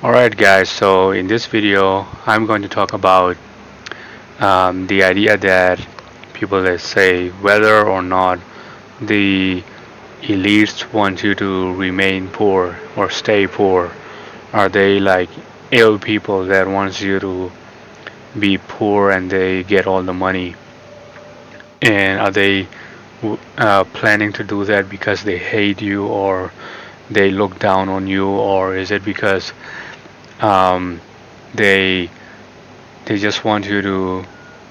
Alright guys, so in this video I'm going to talk about the idea that people that say whether or not the elites want you to remain poor or stay poor. Are they like ill people that wants you to be poor and they get all the money? And are they planning to do that because they hate you or they look down on you, or is it because um, they they just want you to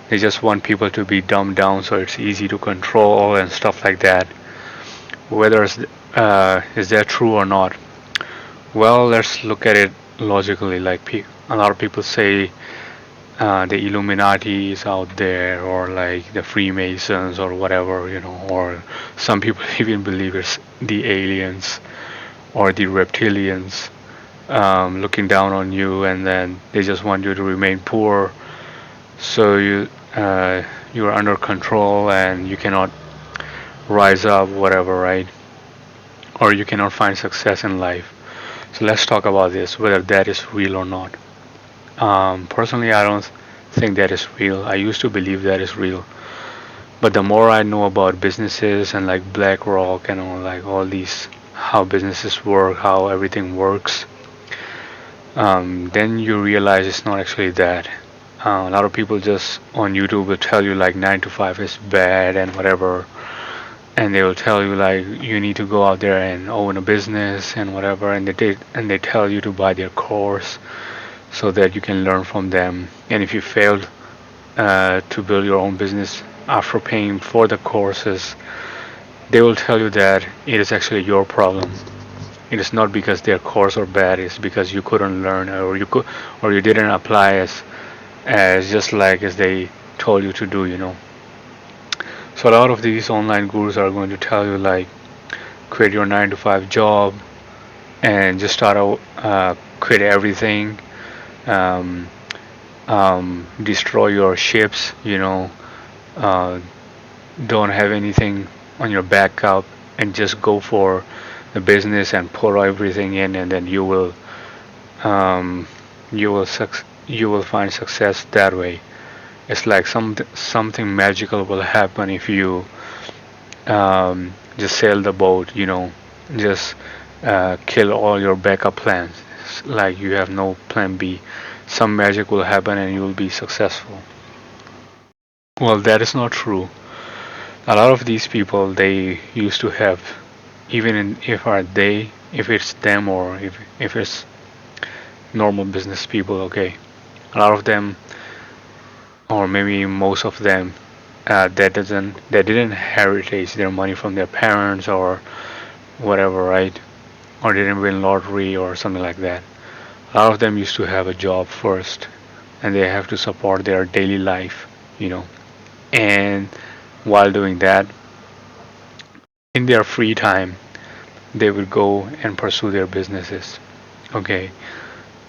they just want people to be dumbed down so it's easy to control and stuff like that? Whether is that true or not? Well, let's look at it logically. Like a lot of people say the Illuminati is out there, or like the Freemasons, or whatever, or some people even believe it's the aliens or the reptilians looking down on you, and then they just want you to remain poor, so you're under control and you cannot rise up, whatever, right? Or you cannot find success in life. So let's talk about this, whether that is real or not. Personally, I don't think that is real. I used to believe that is real, but the more I know about businesses and like BlackRock and all these how businesses work, how everything works, then you realize it's not actually that. A lot of people just on YouTube will tell you like 9 to 5 is bad and whatever, and they will tell you like you need to go out there and own a business and whatever, and they tell you to buy their course so that you can learn from them. And if you failed to build your own business after paying for the courses, they will tell you that it is actually your problem. It is not because their course are bad. It's because you couldn't learn, or you didn't apply as just like as they told you to do. So a lot of these online gurus are going to tell you like quit your 9 to 5 job and just quit everything, um, destroy your ships. Uh, don't have anything on your backup and just go for the business and pour everything in, and then um, you will find success that way. It's like something magical will happen if you just sail the boat, just kill all your backup plans. It's like you have no plan B. Some magic will happen and you will be successful. Well, that is not true. A lot of these people they used to have, even if it's them or if it's normal business people, okay. A lot of them, or maybe most of them, that didn't heritage their money from their parents or whatever, right? Or didn't win lottery or something like that. A lot of them used to have a job first, and they have to support their daily life, you know. And while doing that, in their free time, they would go and pursue their businesses. Okay,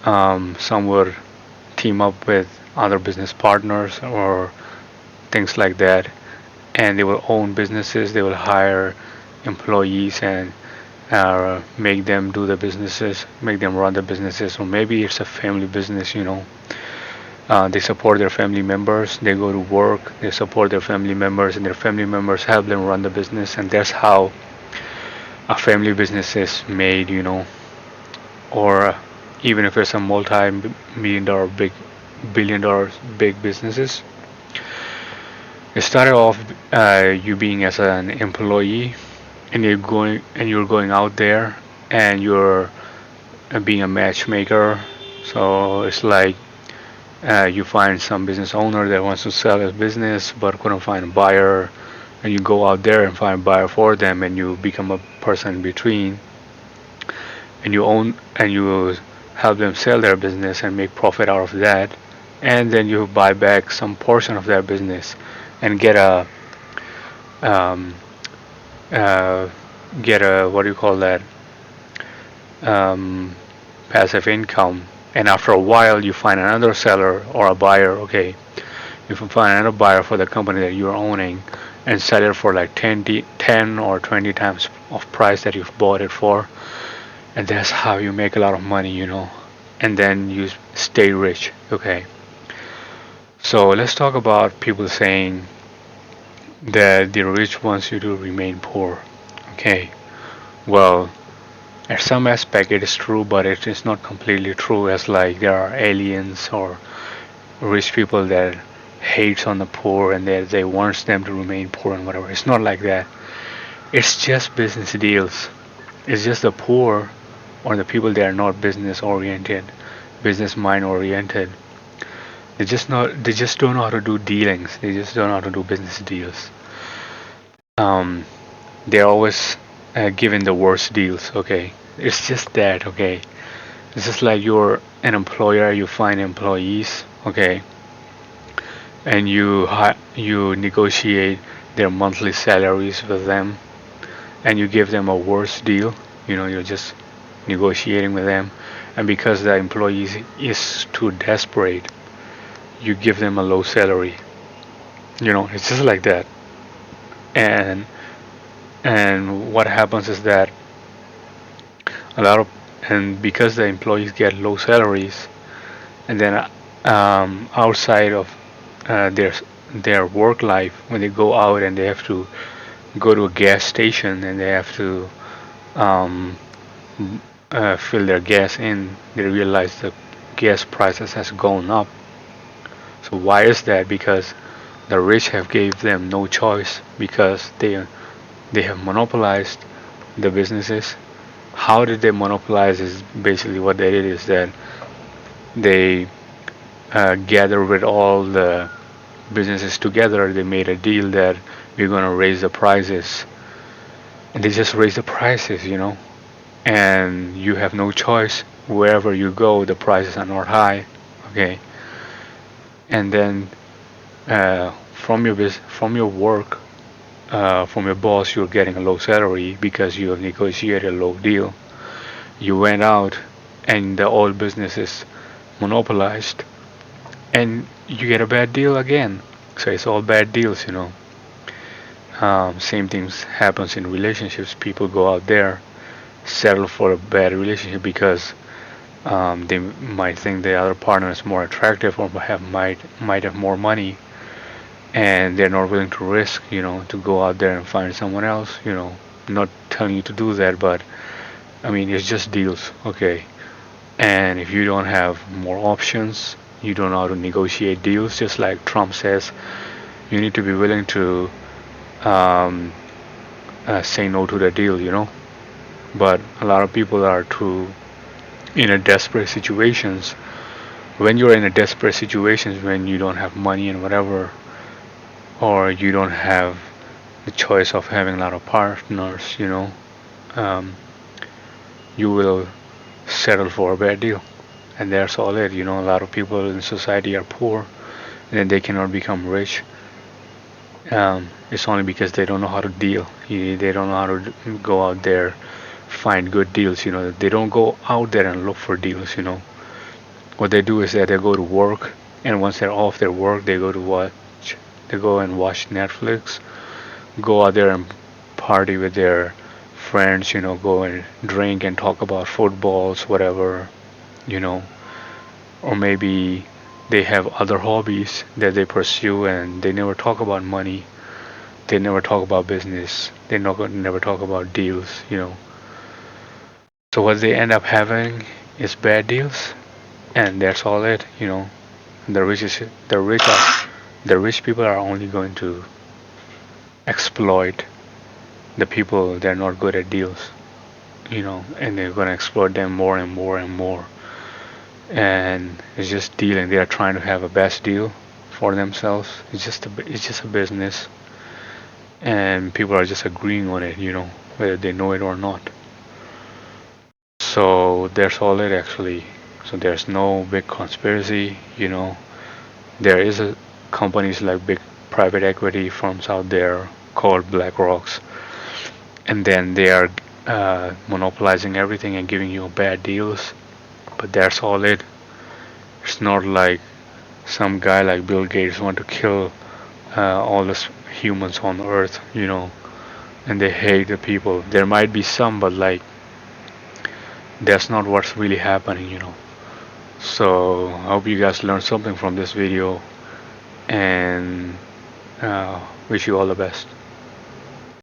some would team up with other business partners or things like that, and they will own businesses. They will hire employees and make them do the businesses, make them run the businesses, or maybe it's a family business. They support their family members. They go to work. They support their family members, and their family members help them run the business. And that's how a family business is made. Or even if it's a multi-million dollar big billion dollar big businesses, it started off you being as an employee, and you're going out there and you're being a matchmaker. So it's like you find some business owner that wants to sell his business but couldn't find a buyer, and you go out there and find a buyer for them, and you become a person in between, and you help them sell their business and make profit out of that, and then you buy back some portion of their business and um, uh, get a what do you call that, um, passive income. And after a while you find another seller or a buyer. Okay, you can find another buyer for the company that you're owning and sell it for like 10 or 20 times of price that you've bought it for, and that's how you make a lot of money. and then you stay rich. Okay, so let's talk about people saying that the rich wants you to remain poor. Okay, well, at some aspect it is true, but it is not completely true, as like there are aliens or rich people that hates on the poor and they wants them to remain poor and whatever. It's not like that. It's just business deals. It's just the poor or the people that are not business oriented, business mind oriented. They just don't know how to do dealings. They just don't know how to do business deals. Um, they're always given the worst deals. Okay, it's just that. Okay, it's just like you're an employer. You find employees. Okay, and you negotiate their monthly salaries with them, and you give them a worse deal. You're just negotiating with them, and because the employee is too desperate, you give them a low salary. It's just like that. And and what happens is that a lot of and because the employees get low salaries, and then outside of their work life, when they go out and they have to go to a gas station and they have to um, fill their gas in, they realize the gas prices has gone up. So why is that? Because the rich have gave them no choice, because they have monopolized the businesses. How did they monopolize? Is basically what they did is that they gathered with all the businesses together. They made a deal that we're gonna raise the prices, and they just raise the prices. And you have no choice. Wherever you go, the prices are not high. Okay, and then from your work, from your boss, you're getting a low salary because you have negotiated a low deal. You went out, and the old business is monopolized, and you get a bad deal again. So it's all bad deals. Same things happens in relationships. People go out there, settle for a bad relationship because they might think the other partner is more attractive or might have more money, and they're not willing to risk, to go out there and find someone else. Not telling you to do that, but I mean it's just deals, okay? And if you don't have more options, you don't know how to negotiate deals. Just like Trump says, you need to be willing to um, say no to the deal. But a lot of people are too in a desperate situations. When you're in a desperate situations, when you don't have money and whatever, or you don't have the choice of having a lot of partners, um, you will settle for a bad deal, and that's all it. A lot of people in society are poor, and they cannot become rich. It's only because they don't know how to deal. They don't know how to go out there, find good deals. They don't go out there and look for deals. What they do is that they go to work, and once they're off their work, they go and watch Netflix, go out there and party with their friends. Go and drink and talk about footballs, whatever. You know, or maybe they have other hobbies that they pursue, and they never talk about money. They never talk about business. They never talk about deals. So what they end up having is bad deals, and that's all it. The rich is the rich are the rich people are only going to exploit the people that are not good at deals. And they're going to exploit them more and more and more. And it's just dealing. They are trying to have a best deal for themselves. It's just a business, and people are just agreeing on it, whether they know it or not. So that's all it actually. So there's no big conspiracy. There is a companies like big private equity firms out there called BlackRocks, and then they are monopolizing everything and giving you bad deals. But that's all it. It's not like some guy like Bill Gates want to kill all the humans on Earth, and they hate the people. There might be some, but like that's not what's really happening. So I hope you guys learned something from this video, and wish you all the best.